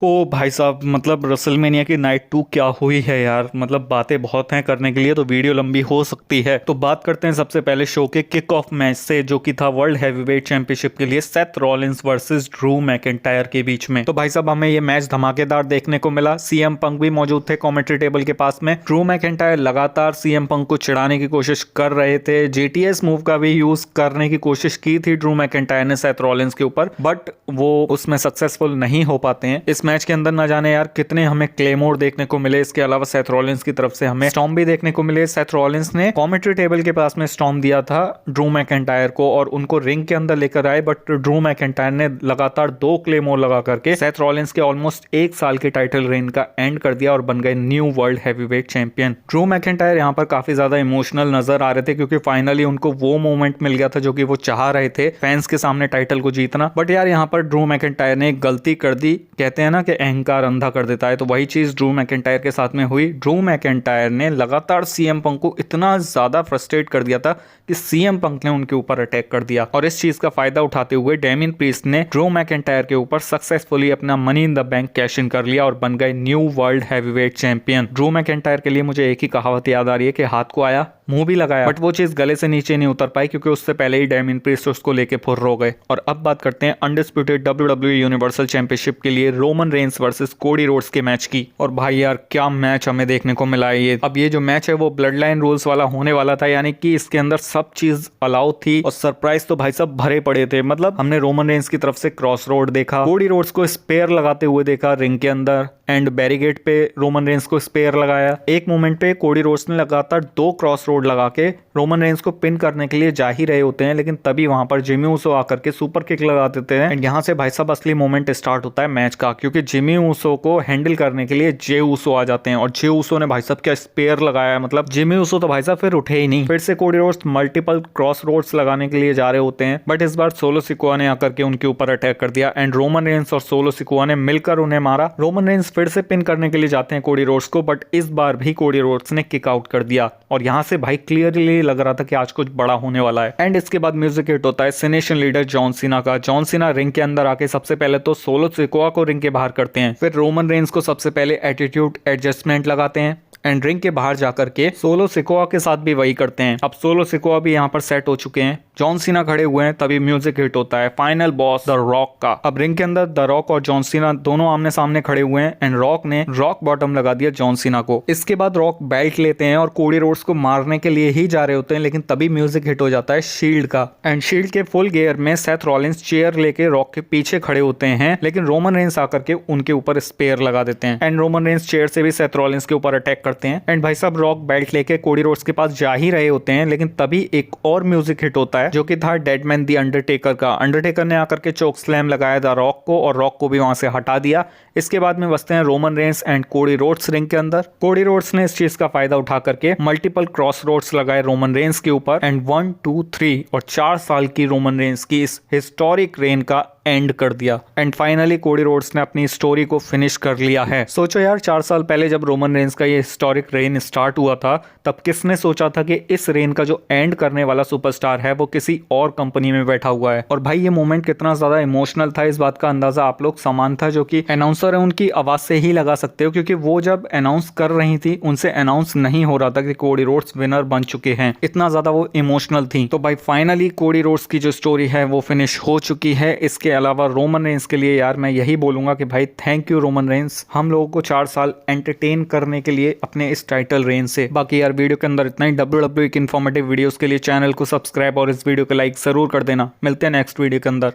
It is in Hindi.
ओ भाई साहब, मतलब रेसलमेनिया की नाइट 2 क्या हुई है यार। मतलब बातें बहुत हैं करने के लिए, तो वीडियो लंबी हो सकती है। तो बात करते हैं सबसे पहले शो के किक ऑफ मैच से, जो कि था वर्ल्ड हैवीवेट चैंपियनशिप के लिए Seth Rollins versus Drew McIntyre के बीच में। तो भाई साहब, हमें ये मैच धमाकेदार देखने को मिला। सीएम पंक भी मौजूद थे कमेंट्री टेबल के पास में। ड्रू मैकिंटायर लगातार सीएम पंक को चिढ़ाने की कोशिश कर रहे थे। जेटीएस मूव का भी यूज करने की कोशिश की थी ड्रू मैकिंटायर ने सेथ रॉलिंस के ऊपर, बट वो उसमें सक्सेसफुल नहीं हो पाते हैं। इस मैच के अंदर ना जाने यार कितने हमें क्लेमोर देखने को मिले। इसके अलावा सेथ रॉलिंस की तरफ से हमें स्टॉर्म भी देखने को मिले। सेथ रॉलिंस ने कमेंट्री टेबल के पास में स्टॉर्म दिया था ड्रू मैकिंटायर को और उनको रिंग के अंदर लेकर आए, बट ड्रू मैकिंटायर ने लगातार 2 क्लेमोर लगा करके सेथ रॉलिंस के ऑलमोस्ट 1 साल के टाइटल रेन का एंड कर दिया और बन गए new world heavyweight champion. Drew McIntyre यहाँ पर काफी ज्यादा इमोशनल नजर आ रहे थे, क्योंकि फाइनली उनको वो मोमेंट मिल गया था जो कि वो चाह रहे थे, फैंस के सामने टाइटल को जीतना। बट यार यहाँ पर ड्रू मैकिंटायर ने एक गलती कर दी। कहते हैं ना कि अहंकार अंधा कर देता है, तो वही चीज ड्रू मैकिंटायर के साथ में हुई। ड्रू मैकिंटायर ने लगातार सीएम पंक को इतना ज्यादा फ्रस्ट्रेट कर दिया था कि सीएम पंक ने उनके ऊपर अटैक कर दिया, और इस चीज का फायदा उठाते हुए डेमियन प्रीस्ट ने ड्रू मैकिंटायर के ऊपर सक्सेसफुली अपना money in the bank cash in कर लिया और बन गए new world heavyweight champion. Drew McIntyre के लिए मुझे एक ही कहावत याद आ रही है कि हाथ को आया मुंह भी लगाया, बट वो चीज गले से नीचे नहीं उतर पाई, क्योंकि उससे पहले ही डेमियन प्रीस्ट उसको लेके फुर्र हो गए। और अब बात करते हैं अनडिस्प्यूटेड डब्ल्यूडब्ल्यूई यूनिवर्सल चैंपियनशिप के लिए Roman Reigns versus Cody Rhodes के मैच की। और भाई यार क्या मैच हमें देखने को मिला है ये। अब ये जो मैच है वो ब्लड लाइन रूल्स वाला होने वाला था, यानी कि इसके अंदर सब चीज अलाउ थी और सरप्राइज तो भाई सब भरे पड़े थे। मतलब हमने रोमन रेंस की तरफ से क्रॉस रोड देखा, कोडी रोड्स को स्पेयर लगाते हुए देखा रिंग के अंदर, एंड बैरिगेट पे रोमन रेंस को स्पेयर लगाया। एक मोमेंट पे कोडी रोड्स ने लगातार 2 क्रॉस रोड लगा के रोमन रेंस को पिन करने के लिए जा ही रहे होते हैं, लेकिन तभी वहां पर जिमी ऊसो आकर के सुपर किक लगा देते हैं। एंड यहाँ से भाई साहब असली मोमेंट स्टार्ट होता है मैच का, क्योंकि जिमी ऊसो को हैंडल करने के लिए जे ऊसो आ जाते हैं और जे ऊसो ने भाई साहब क्या स्पेयर लगाया। मतलब जिमी ऊसो तो भाई साहब फिर उठे ही नहीं। फिर से Cody Rhodes multiple cross roads लगाने के लिए जा रहे होते हैं, बट इस बार सोलो सिकोआ ने आकर के उनके ऊपर अटैक कर दिया एंड रोमन रेंस और सोलो सिकोआ ने मिलकर उन्हें मारा। रोमन रेंस फिर से पिन करने के लिए जाते हैं कोडी रोड्स को, बट इस बार भी कोडी रोड्स ने किक आउट कर दिया और यहाँ से भाई क्लियरली लग रहा था कि आज कुछ बड़ा होने वाला है। एंड इसके बाद म्यूजिक हिट होता है सिनेशन लीडर जॉन सीना का। जॉन सीना रिंग के अंदर आके सबसे पहले तो सोलो सिकोआ को रिंग के बाहर करते हैं, फिर रोमन रेंस को सबसे पहले एटीट्यूड एडजस्टमेंट लगाते हैं एंड रिंग के बाहर जाकर के सोलो सिकोआ के साथ भी वही करते हैं। अब सोलो सिकोआ भी यहाँ पर सेट हो चुके हैं, जॉन सीना खड़े हुए हैं, तभी म्यूजिक हिट होता है फाइनल बॉस द रॉक का। अब रिंग के अंदर द रॉक और जॉन सीना दोनों आमने सामने खड़े हुए हैं एंड रॉक ने रॉक बॉटम लगा दिया जॉन सीना को। इसके बाद रॉक बेल्ट लेते हैं और कोडी रोड्स को मारने के लिए ही जा रहे होते हैं, लेकिन तभी म्यूजिक हिट हो जाता है शील्ड का एंड शील्ड के फुल गियर में सेथ रॉलिंस चेयर लेके रॉक के पीछे खड़े होते हैं, लेकिन रोमन रेंस आकर के उनके ऊपर स्पेयर लगा देते हैं एंड रोमन रेंस चेयर से भी सेथ रॉलिंस के ऊपर अटैक करते हैं। एंड भाई साहब रॉक बेल्ट लेके कोडी रोड्स के पास जा ही रहे होते हैं, लेकिन तभी एक और म्यूजिक हिट होता है जो कि था डेडमैन दी अंडरटेकर का। अंडरटेकर ने आकर के चोक स्लैम लगाया था रॉक को और रॉक को भी वहां से हटा दिया। इसके बाद में बसते हैं Roman Reigns and Cody Rhodes ring के अंदर। कोडी रोड्स ने इस चीज का फायदा उठा करके मल्टीपल क्रॉस रोड्स लगाए रोमन रेंस के ऊपर एंड 1 2 3 और 4 साल की रोमन रेंस की इस हिस्टोरिक रेन का एंड कर दिया एंड फाइनली कोडी रोड्स ने अपनी स्टोरी को फिनिश कर लिया है। सोचो यार 4 साल पहले जब रोमन रेंस का ये हिस्टोरिक रेन स्टार्ट हुआ था, तब किसने सोचा था कि इस रेन का जो एंड करने वाला सुपरस्टार है वो किसी और कंपनी में बैठा हुआ है। और भाई ये मोमेंट कितना ज्यादा इमोशनल था, इस बात का अंदाजा आप लोग समानता जो कि अनाउंसर है उनकी आवाज से ही लगा सकते हो, क्योंकि वो जब अनाउंस कर रही थी उनसे अनाउंस नहीं हो रहा था कि कोडी रोड्स विनर बन चुके हैं, इतना ज्यादा वो इमोशनल थी। तो भाई फाइनली कोडी रोड्स की जो स्टोरी है वो फिनिश हो चुकी है। इसके अलावा रोमन रेंस के लिए यार मैं यही बोलूंगा कि भाई थैंक यू रोमन रेंस, हम लोगों को 4 साल एंटरटेन करने के लिए अपने इस टाइटल रेन से। बाकी यार वीडियो के अंदर इतना ही। WWE के इन्फॉर्मेटिव वीडियोस के लिए चैनल को सब्सक्राइब और इस वीडियो को लाइक जरूर कर देना। मिलते हैं नेक्स्ट वीडियो के अंदर।